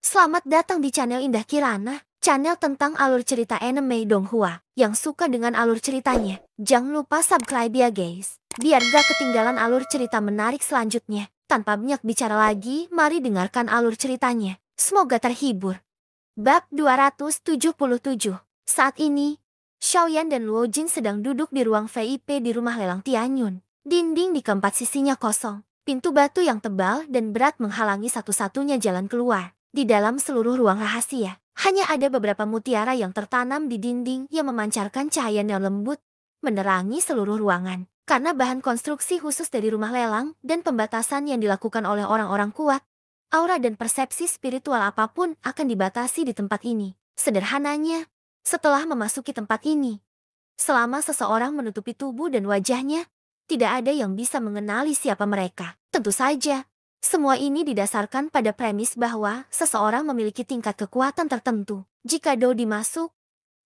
Selamat datang di channel Indah Kirana, channel tentang alur cerita anime Donghua. Yang suka dengan alur ceritanya, jangan lupa subscribe ya guys, biar gak ketinggalan alur cerita menarik selanjutnya. Tanpa banyak bicara lagi, mari dengarkan alur ceritanya. Semoga terhibur. Bab 277. Saat ini, Xiaoyan dan Luo Jin sedang duduk di ruang VIP di rumah lelang Tianyun. Dinding di keempat sisinya kosong. Pintu batu yang tebal dan berat menghalangi satu-satunya jalan keluar. Di dalam seluruh ruang rahasia, hanya ada beberapa mutiara yang tertanam di dinding yang memancarkan cahaya yang lembut, menerangi seluruh ruangan. Karena bahan konstruksi khusus dari rumah lelang dan pembatasan yang dilakukan oleh orang-orang kuat, aura dan persepsi spiritual apapun akan dibatasi di tempat ini. Sederhananya, setelah memasuki tempat ini, selama seseorang menutupi tubuh dan wajahnya, tidak ada yang bisa mengenali siapa mereka. Tentu saja, semua ini didasarkan pada premis bahwa seseorang memiliki tingkat kekuatan tertentu. Jika Dou dimasuk,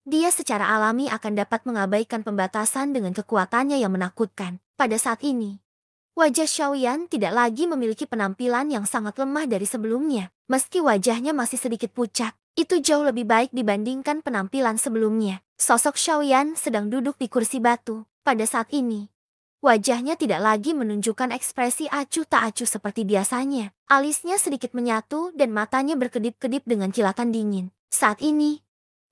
dia secara alami akan dapat mengabaikan pembatasan dengan kekuatannya yang menakutkan. Pada saat ini, wajah Xiaoyan tidak lagi memiliki penampilan yang sangat lemah dari sebelumnya. Meski wajahnya masih sedikit pucat, itu jauh lebih baik dibandingkan penampilan sebelumnya. Sosok Xiaoyan sedang duduk di kursi batu. Pada saat ini, wajahnya tidak lagi menunjukkan ekspresi acuh tak acuh seperti biasanya. Alisnya sedikit menyatu dan matanya berkedip-kedip dengan kilatan dingin. Saat ini,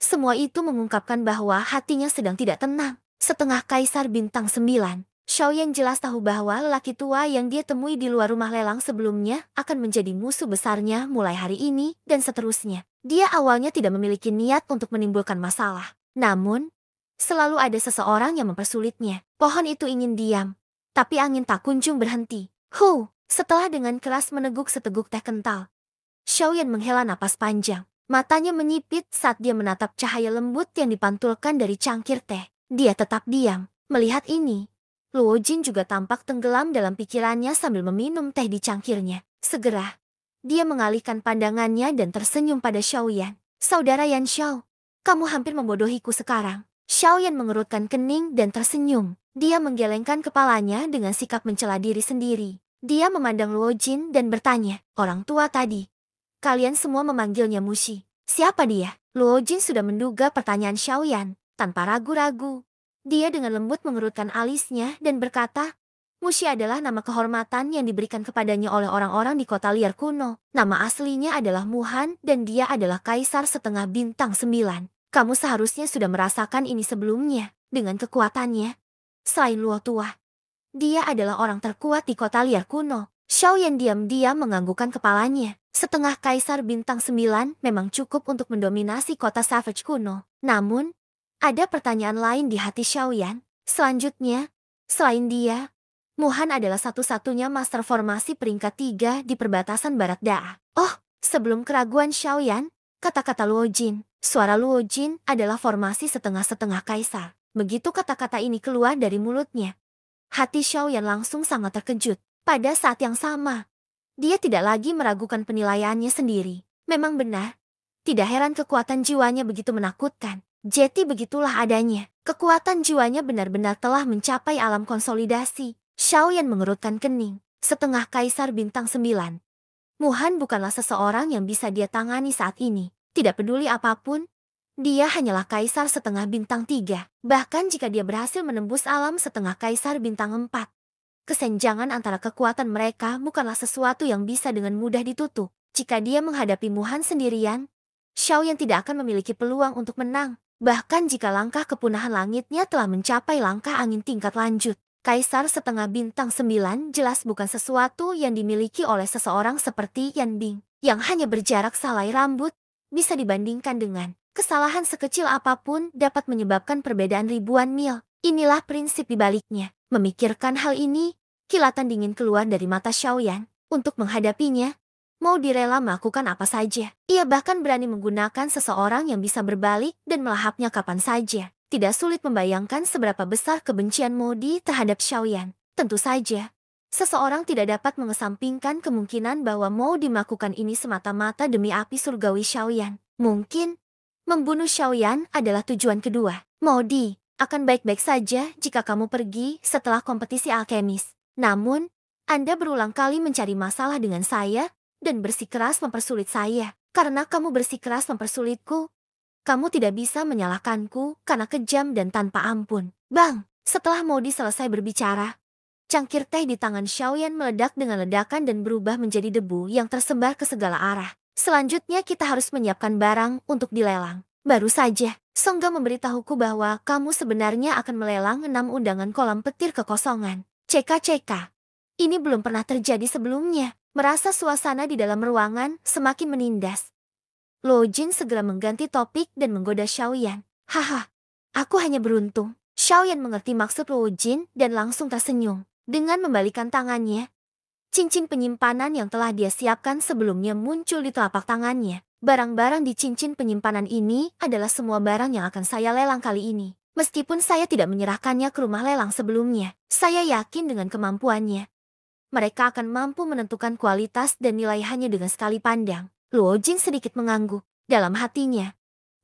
semua itu mengungkapkan bahwa hatinya sedang tidak tenang. Setengah Kaisar Bintang 9. Xiaoyan jelas tahu bahwa lelaki tua yang dia temui di luar rumah lelang sebelumnya akan menjadi musuh besarnya mulai hari ini dan seterusnya. Dia awalnya tidak memiliki niat untuk menimbulkan masalah. Namun, selalu ada seseorang yang mempersulitnya. Pohon itu ingin diam, tapi angin tak kunjung berhenti. Setelah dengan keras meneguk seteguk teh kental, Xiaoyan menghela napas panjang. Matanya menyipit saat dia menatap cahaya lembut yang dipantulkan dari cangkir teh. Dia tetap diam. Melihat ini, Luo Jin juga tampak tenggelam dalam pikirannya sambil meminum teh di cangkirnya. Segera, dia mengalihkan pandangannya dan tersenyum pada Xiaoyan. Saudara Yan Xiao, kamu hampir membodohiku sekarang. Xiaoyan mengerutkan kening dan tersenyum. Dia menggelengkan kepalanya dengan sikap mencela diri sendiri. Dia memandang Luo Jin dan bertanya, orang tua tadi, kalian semua memanggilnya Mushi. Siapa dia? Luo Jin sudah menduga pertanyaan Xiaoyan. Tanpa ragu-ragu, dia dengan lembut mengerutkan alisnya dan berkata, Mushi adalah nama kehormatan yang diberikan kepadanya oleh orang-orang di kota liar kuno. Nama aslinya adalah Muhan dan dia adalah Kaisar setengah bintang 9. Kamu seharusnya sudah merasakan ini sebelumnya. Dengan kekuatannya, selain Luo tua, dia adalah orang terkuat di kota liar kuno. Xiaoyan diam-diam menganggukkan kepalanya. Setengah Kaisar Bintang 9 memang cukup untuk mendominasi kota Savage kuno. Namun, ada pertanyaan lain di hati Xiaoyan. Selanjutnya, selain dia, Muhan adalah satu-satunya master formasi peringkat 3 di perbatasan Barat Daa. Sebelum keraguan Xiaoyan, kata-kata Luo Jin. Suara Luo Jin adalah formasi setengah-setengah kaisar. Begitu kata-kata ini keluar dari mulutnya, hati Xiaoyan langsung sangat terkejut. Pada saat yang sama, dia tidak lagi meragukan penilaiannya sendiri. Memang benar, tidak heran kekuatan jiwanya begitu menakutkan. Jeti begitulah adanya. Kekuatan jiwanya benar-benar telah mencapai alam konsolidasi. Xiaoyan mengerutkan kening. Setengah Kaisar Bintang 9. Muhan bukanlah seseorang yang bisa dia tangani saat ini. Tidak peduli apapun, dia hanyalah Kaisar setengah bintang 3. Bahkan jika dia berhasil menembus alam setengah Kaisar Bintang 4. Kesenjangan antara kekuatan mereka bukanlah sesuatu yang bisa dengan mudah ditutup. Jika dia menghadapi Muhan sendirian, Xiaoyan tidak akan memiliki peluang untuk menang. Bahkan jika langkah kepunahan langitnya telah mencapai langkah angin tingkat lanjut. Kaisar setengah bintang 9 jelas bukan sesuatu yang dimiliki oleh seseorang seperti Yan Bing, yang hanya berjarak selai rambut, bisa dibandingkan dengan kesalahan sekecil apapun dapat menyebabkan perbedaan ribuan mil. Inilah prinsip dibaliknya. Memikirkan hal ini, kilatan dingin keluar dari mata Xiaoyan. Untuk menghadapinya, mau direla melakukan apa saja. Ia bahkan berani menggunakan seseorang yang bisa berbalik dan melahapnya kapan saja. Tidak sulit membayangkan seberapa besar kebencian Modi terhadap Xiaoyan. Tentu saja, seseorang tidak dapat mengesampingkan kemungkinan bahwa Modi melakukan ini semata-mata demi api surgawi Xiaoyan. Mungkin, membunuh Xiaoyan adalah tujuan kedua. Modi akan baik-baik saja jika kamu pergi setelah kompetisi alkemis. Namun, Anda berulang kali mencari masalah dengan saya dan bersikeras mempersulit saya. Karena kamu bersikeras mempersulitku, kamu tidak bisa menyalahkanku karena kejam dan tanpa ampun. Bang! Setelah Modi selesai berbicara, cangkir teh di tangan Xiaoyan meledak dengan ledakan dan berubah menjadi debu yang tersebar ke segala arah. Selanjutnya kita harus menyiapkan barang untuk dilelang. Baru saja, Songga memberitahuku bahwa kamu sebenarnya akan melelang 6 undangan kolam petir kekosongan. CK. Ini belum pernah terjadi sebelumnya. Merasa suasana di dalam ruangan semakin menindas, Luo Jin segera mengganti topik dan menggoda Xiaoyan. Haha, aku hanya beruntung. Xiaoyan mengerti maksud Luo Jin dan langsung tersenyum. Dengan membalikan tangannya, cincin penyimpanan yang telah dia siapkan sebelumnya muncul di telapak tangannya. Barang-barang di cincin penyimpanan ini adalah semua barang yang akan saya lelang kali ini. Meskipun saya tidak menyerahkannya ke rumah lelang sebelumnya, saya yakin dengan kemampuannya mereka akan mampu menentukan kualitas dan nilai hanya dengan sekali pandang. Luo Jin sedikit mengangguk. Dalam hatinya,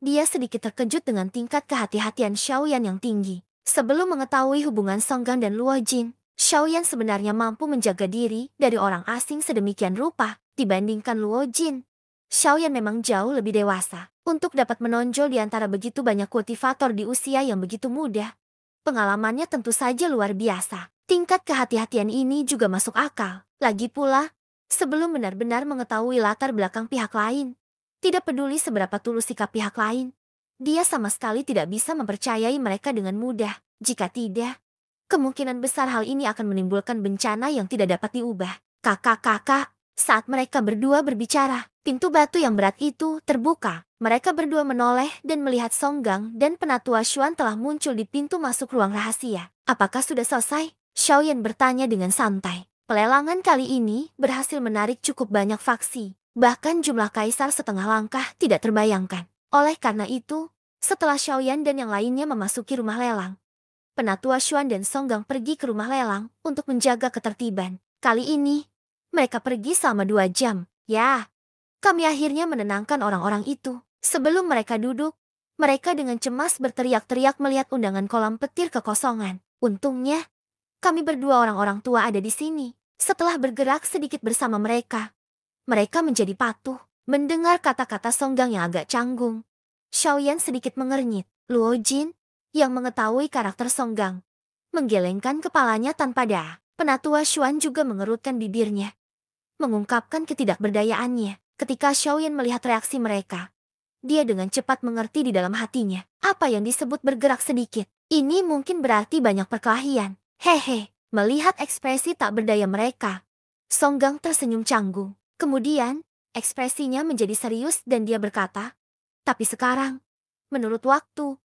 dia sedikit terkejut dengan tingkat kehati-hatian Xiaoyan yang tinggi. Sebelum mengetahui hubungan Songgang dan Luo Jin, Xiaoyan sebenarnya mampu menjaga diri dari orang asing sedemikian rupa. Dibandingkan Luo Jin, Xiaoyan memang jauh lebih dewasa. Untuk dapat menonjol di antara begitu banyak kultivator di usia yang begitu muda, pengalamannya tentu saja luar biasa. Tingkat kehati-hatian ini juga masuk akal. Lagi pula, sebelum benar-benar mengetahui latar belakang pihak lain, tidak peduli seberapa tulus sikap pihak lain, dia sama sekali tidak bisa mempercayai mereka dengan mudah. Jika tidak, kemungkinan besar hal ini akan menimbulkan bencana yang tidak dapat diubah. Kakak-kakak, saat mereka berdua berbicara, pintu batu yang berat itu terbuka. Mereka berdua menoleh dan melihat Songgang dan Penatua Xuan telah muncul di pintu masuk ruang rahasia. Apakah sudah selesai? Xiaoyan bertanya dengan santai. Pelelangan kali ini berhasil menarik cukup banyak faksi. Bahkan jumlah kaisar setengah langkah tidak terbayangkan. Oleh karena itu, setelah Xiaoyan dan yang lainnya memasuki rumah lelang, Penatua Xuan dan Songgang pergi ke rumah lelang untuk menjaga ketertiban. Kali ini, mereka pergi selama 2 jam. Ya, kami akhirnya menenangkan orang-orang itu. Sebelum mereka duduk, mereka dengan cemas berteriak-teriak melihat undangan kolam petir kekosongan. Untungnya, kami berdua orang-orang tua ada di sini. Setelah bergerak sedikit bersama mereka, mereka menjadi patuh. Mendengar kata-kata Songgang yang agak canggung, Xiaoyan sedikit mengernyit. Luo Jin, yang mengetahui karakter Songgang, menggelengkan kepalanya tanpa dah. Penatua Xuan juga mengerutkan bibirnya, mengungkapkan ketidakberdayaannya. Ketika Xiaoyan melihat reaksi mereka, dia dengan cepat mengerti di dalam hatinya. Apa yang disebut bergerak sedikit, ini mungkin berarti banyak perkelahian. Hehe, melihat ekspresi tak berdaya mereka, Songgang tersenyum canggung. Kemudian, ekspresinya menjadi serius dan dia berkata, tapi sekarang, menurut waktu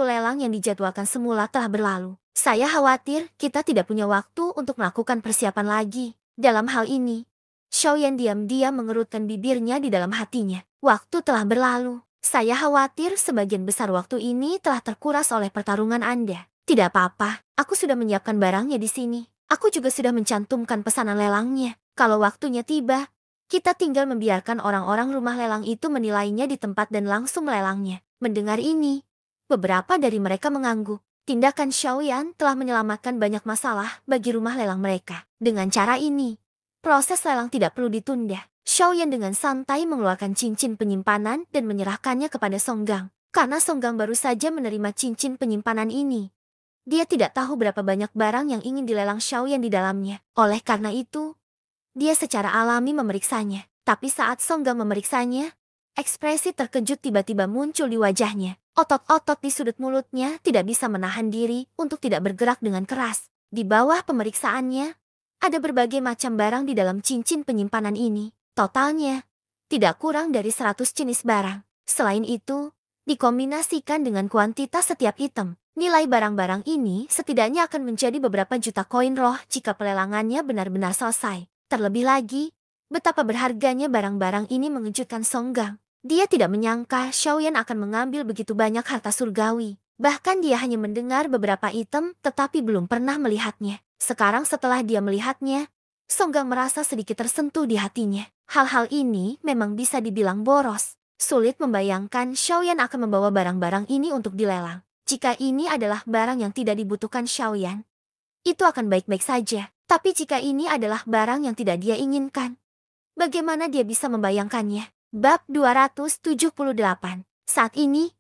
lelang yang dijadwalkan semula telah berlalu. Saya khawatir kita tidak punya waktu untuk melakukan persiapan lagi. Dalam hal ini, Xiaoyan diam-diam mengerutkan bibirnya di dalam hatinya. Waktu telah berlalu. Saya khawatir sebagian besar waktu ini telah terkuras oleh pertarungan Anda. Tidak apa-apa, aku sudah menyiapkan barangnya di sini. Aku juga sudah mencantumkan pesanan lelangnya. Kalau waktunya tiba, kita tinggal membiarkan orang-orang rumah lelang itu menilainya di tempat dan langsung melelangnya. Mendengar ini, beberapa dari mereka mengangguk. Tindakan Xiaoyan telah menyelamatkan banyak masalah bagi rumah lelang mereka. Dengan cara ini, proses lelang tidak perlu ditunda. Xiaoyan dengan santai mengeluarkan cincin penyimpanan dan menyerahkannya kepada Songgang. Karena Songgang baru saja menerima cincin penyimpanan ini, dia tidak tahu berapa banyak barang yang ingin dilelang Xiaoyan di dalamnya. Oleh karena itu, dia secara alami memeriksanya. Tapi saat Songgang memeriksanya, ekspresi terkejut tiba-tiba muncul di wajahnya. Otot-otot di sudut mulutnya tidak bisa menahan diri untuk tidak bergerak dengan keras. Di bawah pemeriksaannya, ada berbagai macam barang di dalam cincin penyimpanan ini. Totalnya, tidak kurang dari 100 jenis barang. Selain itu, dikombinasikan dengan kuantitas setiap item, nilai barang-barang ini setidaknya akan menjadi beberapa juta koin roh jika pelelangannya benar-benar selesai. Terlebih lagi, betapa berharganya barang-barang ini mengejutkan Songgang. Dia tidak menyangka Xiaoyan akan mengambil begitu banyak harta surgawi. Bahkan dia hanya mendengar beberapa item tetapi belum pernah melihatnya. Sekarang setelah dia melihatnya, Songgang merasa sedikit tersentuh di hatinya. Hal-hal ini memang bisa dibilang boros. Sulit membayangkan Xiaoyan akan membawa barang-barang ini untuk dilelang. Jika ini adalah barang yang tidak dibutuhkan Xiaoyan, itu akan baik-baik saja. Tapi jika ini adalah barang yang tidak dia inginkan, bagaimana dia bisa membayangkannya? Bab 278. Saat ini,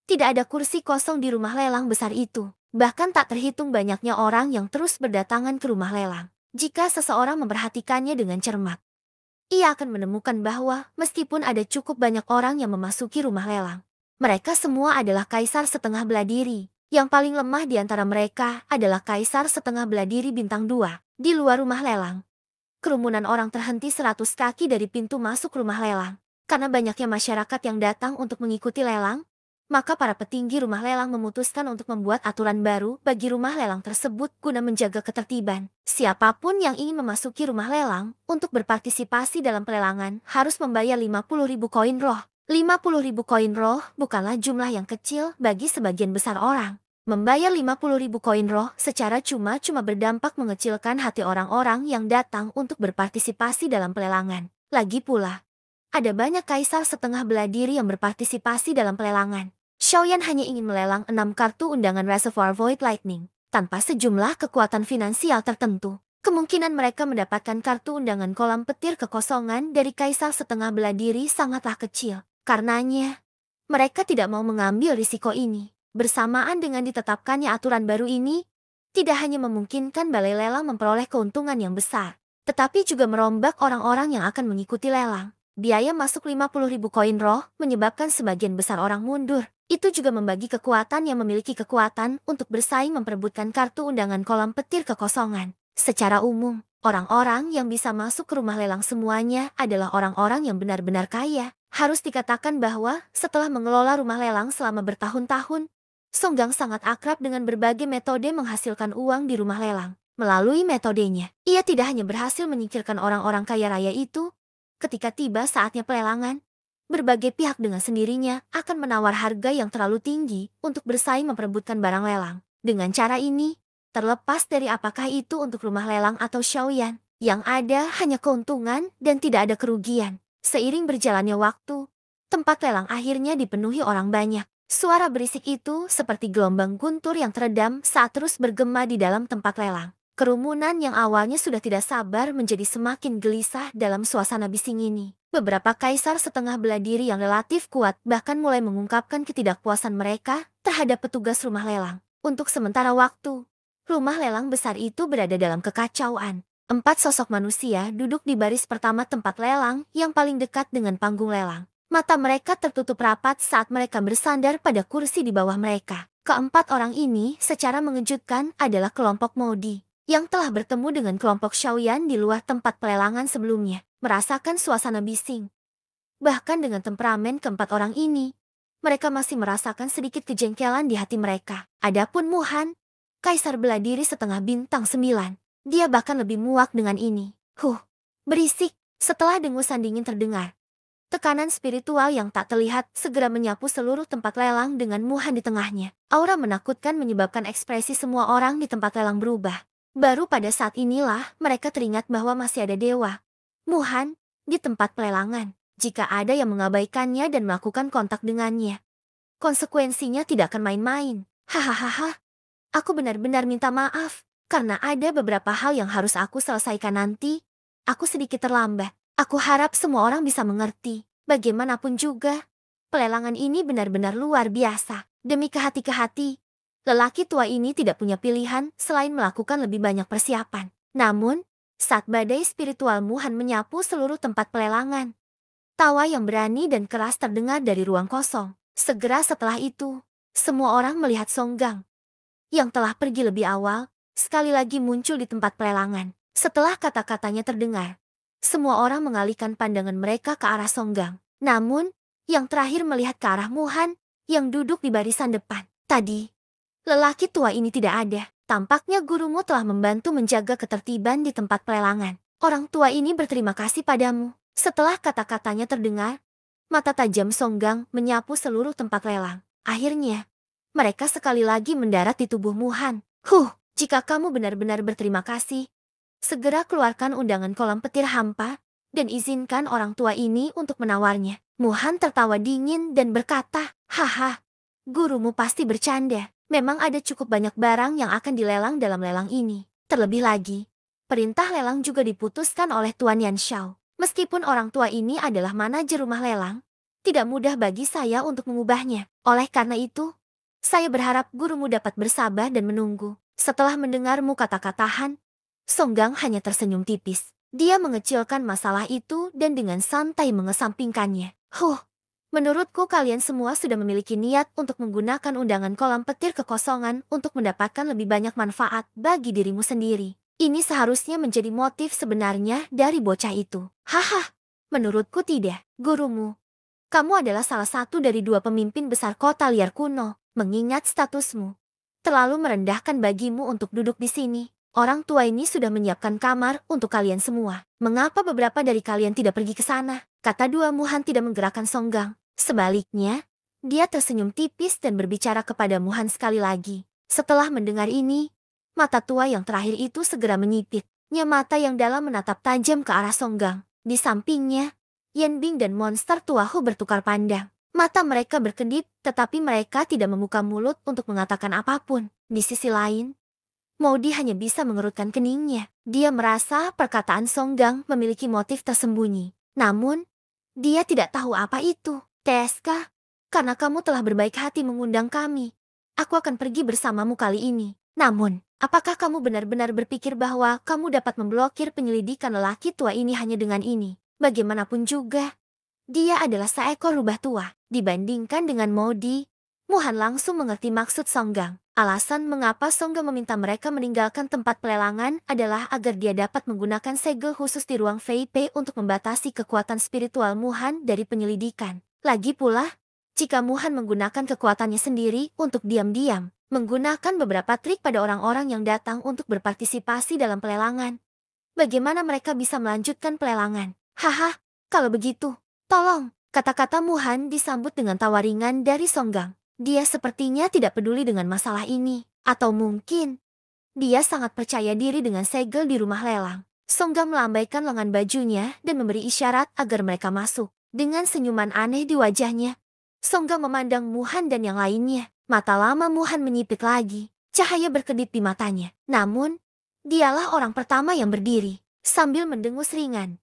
tidak ada kursi kosong di rumah lelang besar itu. Bahkan tak terhitung banyaknya orang yang terus berdatangan ke rumah lelang. Jika seseorang memperhatikannya dengan cermat, ia akan menemukan bahwa meskipun ada cukup banyak orang yang memasuki rumah lelang, mereka semua adalah kaisar setengah bela diri. Yang paling lemah di antara mereka adalah kaisar setengah bela diri bintang 2. Di luar rumah lelang, kerumunan orang terhenti 100 kaki dari pintu masuk rumah lelang. Karena banyaknya masyarakat yang datang untuk mengikuti lelang, maka para petinggi rumah lelang memutuskan untuk membuat aturan baru bagi rumah lelang tersebut guna menjaga ketertiban. Siapapun yang ingin memasuki rumah lelang untuk berpartisipasi dalam pelelangan harus membayar 50.000 koin roh. 50.000 koin roh bukanlah jumlah yang kecil bagi sebagian besar orang. Membayar 50.000 koin roh secara cuma-cuma berdampak mengecilkan hati orang-orang yang datang untuk berpartisipasi dalam pelelangan. Lagi pula, ada banyak kaisar setengah bela diri yang berpartisipasi dalam pelelangan. Xiaoyan hanya ingin melelang 6 kartu undangan Reservoir Void Lightning. Tanpa sejumlah kekuatan finansial tertentu, kemungkinan mereka mendapatkan kartu undangan kolam petir kekosongan dari kaisar setengah bela diri sangatlah kecil. Karenanya, mereka tidak mau mengambil risiko ini. Bersamaan dengan ditetapkannya aturan baru ini, tidak hanya memungkinkan balai lelang memperoleh keuntungan yang besar, tetapi juga merombak orang-orang yang akan mengikuti lelang. Biaya masuk 50.000 koin roh menyebabkan sebagian besar orang mundur. Itu juga membagi kekuatan yang memiliki kekuatan untuk bersaing memperebutkan kartu undangan kolam petir kekosongan. Secara umum, orang-orang yang bisa masuk ke rumah lelang semuanya adalah orang-orang yang benar-benar kaya. Harus dikatakan bahwa setelah mengelola rumah lelang selama bertahun-tahun, Songgang sangat akrab dengan berbagai metode menghasilkan uang di rumah lelang. Melalui metodenya, ia tidak hanya berhasil menyingkirkan orang-orang kaya raya itu. Ketika tiba saatnya pelelangan, berbagai pihak dengan sendirinya akan menawar harga yang terlalu tinggi untuk bersaing memperebutkan barang lelang. Dengan cara ini, terlepas dari apakah itu untuk rumah lelang atau Xiaoyan, yang ada hanya keuntungan dan tidak ada kerugian. Seiring berjalannya waktu, tempat lelang akhirnya dipenuhi orang banyak. Suara berisik itu seperti gelombang guntur yang teredam saat terus bergema di dalam tempat lelang. Kerumunan yang awalnya sudah tidak sabar menjadi semakin gelisah dalam suasana bising ini. Beberapa kaisar setengah bela diri yang relatif kuat bahkan mulai mengungkapkan ketidakpuasan mereka terhadap petugas rumah lelang. Untuk sementara waktu, rumah lelang besar itu berada dalam kekacauan. 4 sosok manusia duduk di baris pertama tempat lelang yang paling dekat dengan panggung lelang. Mata mereka tertutup rapat saat mereka bersandar pada kursi di bawah mereka. Keempat orang ini secara mengejutkan adalah kelompok Modi, yang telah bertemu dengan kelompok Xiaoyan di luar tempat pelelangan sebelumnya, merasakan suasana bising. Bahkan dengan temperamen keempat orang ini, mereka masih merasakan sedikit kejengkelan di hati mereka. Adapun Muhan, kaisar bela diri setengah bintang 9, dia bahkan lebih muak dengan ini. Berisik. Setelah dengusan dingin terdengar, tekanan spiritual yang tak terlihat segera menyapu seluruh tempat lelang dengan Muhan di tengahnya. Aura menakutkan menyebabkan ekspresi semua orang di tempat lelang berubah. Baru pada saat inilah mereka teringat bahwa masih ada dewa Muhan di tempat pelelangan. Jika ada yang mengabaikannya dan melakukan kontak dengannya, konsekuensinya tidak akan main-main. Hahaha, aku benar-benar minta maaf, karena ada beberapa hal yang harus aku selesaikan nanti. Aku sedikit terlambat. Aku harap semua orang bisa mengerti. Bagaimanapun juga, pelelangan ini benar-benar luar biasa. Demi ke hati, lelaki tua ini tidak punya pilihan selain melakukan lebih banyak persiapan. Namun, saat badai spiritual Muhan menyapu seluruh tempat pelelangan, tawa yang berani dan keras terdengar dari ruang kosong. Segera setelah itu, semua orang melihat Songgang, yang telah pergi lebih awal, sekali lagi muncul di tempat pelelangan. Setelah kata-katanya terdengar, semua orang mengalihkan pandangan mereka ke arah Songgang. Namun, yang terakhir melihat ke arah Muhan, yang duduk di barisan depan. Tadi, lelaki tua ini tidak ada. Tampaknya gurumu telah membantu menjaga ketertiban di tempat pelelangan. Orang tua ini berterima kasih padamu. Setelah kata-katanya terdengar, mata tajam Songgang menyapu seluruh tempat lelang. Akhirnya, mereka sekali lagi mendarat di tubuh Muhan. Jika kamu benar-benar berterima kasih, segera keluarkan undangan kolam petir hampa, dan izinkan orang tua ini untuk menawarnya. Muhan tertawa dingin dan berkata, haha, gurumu pasti bercanda. Memang ada cukup banyak barang yang akan dilelang dalam lelang ini. Terlebih lagi, perintah lelang juga diputuskan oleh Tuan Yan Xiao. Meskipun orang tua ini adalah manajer rumah lelang, tidak mudah bagi saya untuk mengubahnya. Oleh karena itu, saya berharap gurumu dapat bersabar dan menunggu. Setelah mendengarmu kata-katahan, Songgang hanya tersenyum tipis. Dia mengecilkan masalah itu dan dengan santai mengesampingkannya. Menurutku kalian semua sudah memiliki niat untuk menggunakan undangan kolam petir kekosongan untuk mendapatkan lebih banyak manfaat bagi dirimu sendiri. Ini seharusnya menjadi motif sebenarnya dari bocah itu. Haha, menurutku tidak, gurumu. Kamu adalah salah satu dari dua pemimpin besar kota liar kuno. Mengingat statusmu terlalu merendahkan bagimu untuk duduk di sini. Orang tua ini sudah menyiapkan kamar untuk kalian semua. Mengapa beberapa dari kalian tidak pergi ke sana? Kata Dua Muhan tidak menggerakkan Songgang. Sebaliknya, dia tersenyum tipis dan berbicara kepada Muhan sekali lagi. Setelah mendengar ini, mata tua yang terakhir itu segera menyipit. Mata yang dalam menatap tajam ke arah Songgang. Di sampingnya, Yanbing dan monster tua Hu bertukar pandang. Mata mereka berkedip, tetapi mereka tidak membuka mulut untuk mengatakan apapun. Di sisi lain, Maudi hanya bisa mengerutkan keningnya. Dia merasa perkataan Songgang memiliki motif tersembunyi. Namun, dia tidak tahu apa itu. TSK, karena kamu telah berbaik hati mengundang kami, aku akan pergi bersamamu kali ini. Namun, apakah kamu benar-benar berpikir bahwa kamu dapat memblokir penyelidikan lelaki tua ini hanya dengan ini? Bagaimanapun juga, dia adalah seekor rubah tua. Dibandingkan dengan Maudi, Muhan langsung mengerti maksud Songgang. Alasan mengapa Songgang meminta mereka meninggalkan tempat pelelangan adalah agar dia dapat menggunakan segel khusus di ruang VIP untuk membatasi kekuatan spiritual Muhan dari penyelidikan. Lagi pula, jika Muhan menggunakan kekuatannya sendiri untuk diam-diam, menggunakan beberapa trik pada orang-orang yang datang untuk berpartisipasi dalam pelelangan, bagaimana mereka bisa melanjutkan pelelangan? Haha, kalau begitu, tolong. Kata-kata Muhan disambut dengan tawa ringan dari Songgang. Dia sepertinya tidak peduli dengan masalah ini. Atau mungkin, dia sangat percaya diri dengan segel di rumah lelang. Songgang melambaikan lengan bajunya dan memberi isyarat agar mereka masuk. Dengan senyuman aneh di wajahnya, Songgang memandang Muhan dan yang lainnya. Mata lama Muhan menyipit lagi. Cahaya berkedip di matanya. Namun, dialah orang pertama yang berdiri. Sambil mendengus ringan,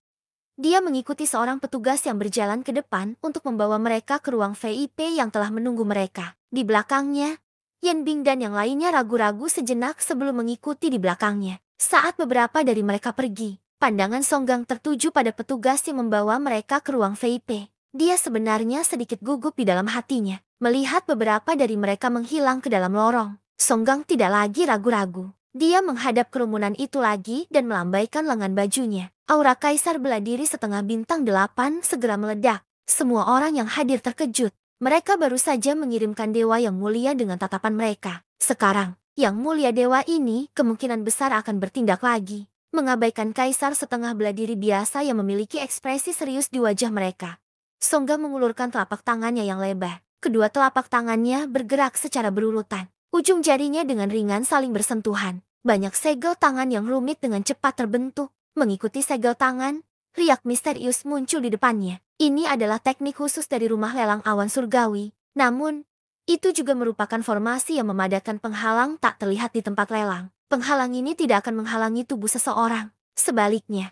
dia mengikuti seorang petugas yang berjalan ke depan untuk membawa mereka ke ruang VIP yang telah menunggu mereka. Di belakangnya, Yanbing dan yang lainnya ragu-ragu sejenak sebelum mengikuti di belakangnya. Saat beberapa dari mereka pergi, pandangan Songgang tertuju pada petugas yang membawa mereka ke ruang VIP. Dia sebenarnya sedikit gugup di dalam hatinya, melihat beberapa dari mereka menghilang ke dalam lorong. Songgang tidak lagi ragu-ragu. Dia menghadap kerumunan itu lagi dan melambaikan lengan bajunya. Aura kaisar bela diri setengah bintang 8 segera meledak. Semua orang yang hadir terkejut. Mereka baru saja mengirimkan dewa yang mulia dengan tatapan mereka. Sekarang, yang mulia dewa ini kemungkinan besar akan bertindak lagi, mengabaikan kaisar setengah bela diri biasa yang memiliki ekspresi serius di wajah mereka. Songgang mengulurkan telapak tangannya yang lebar. Kedua telapak tangannya bergerak secara berurutan. Ujung jarinya dengan ringan saling bersentuhan. Banyak segel tangan yang rumit dengan cepat terbentuk. Mengikuti segel tangan, riak misterius muncul di depannya. Ini adalah teknik khusus dari rumah lelang awan surgawi. Namun, itu juga merupakan formasi yang memadatkan penghalang tak terlihat di tempat lelang. Penghalang ini tidak akan menghalangi tubuh seseorang. Sebaliknya,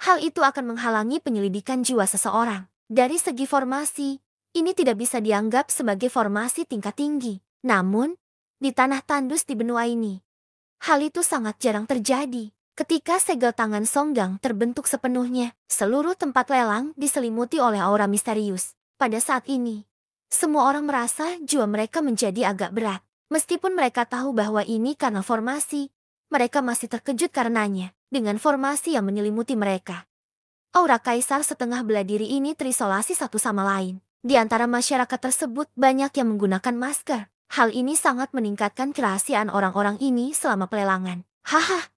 hal itu akan menghalangi penyelidikan jiwa seseorang. Dari segi formasi, ini tidak bisa dianggap sebagai formasi tingkat tinggi. Namun, di tanah tandus di benua ini, hal itu sangat jarang terjadi. Ketika segel tangan Songgang terbentuk sepenuhnya, seluruh tempat lelang diselimuti oleh aura misterius. Pada saat ini, semua orang merasa jiwa mereka menjadi agak berat. Meskipun mereka tahu bahwa ini karena formasi, mereka masih terkejut karenanya, dengan formasi yang menyelimuti mereka. Aura kaisar setengah bela diri ini terisolasi satu sama lain. Di antara masyarakat tersebut banyak yang menggunakan masker. Hal ini sangat meningkatkan kerahasiaan orang-orang ini selama pelelangan. Haha.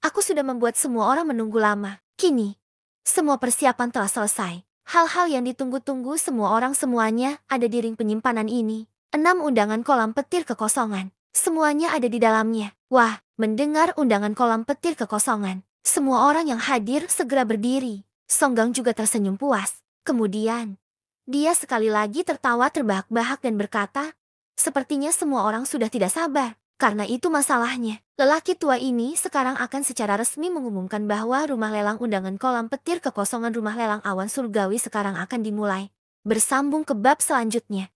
Aku sudah membuat semua orang menunggu lama. Kini, semua persiapan telah selesai. Hal-hal yang ditunggu-tunggu semua orang semuanya ada di ring penyimpanan ini. 6 undangan kolam petir kekosongan. Semuanya ada di dalamnya. Wah, mendengar undangan kolam petir kekosongan, semua orang yang hadir segera berdiri. Songgang juga tersenyum puas. Kemudian, dia sekali lagi tertawa terbahak-bahak dan berkata, sepertinya semua orang sudah tidak sabar. Karena itu masalahnya, lelaki tua ini sekarang akan secara resmi mengumumkan bahwa rumah lelang undangan kolam petir kekosongan rumah lelang awan surgawi sekarang akan dimulai. Bersambung ke bab selanjutnya.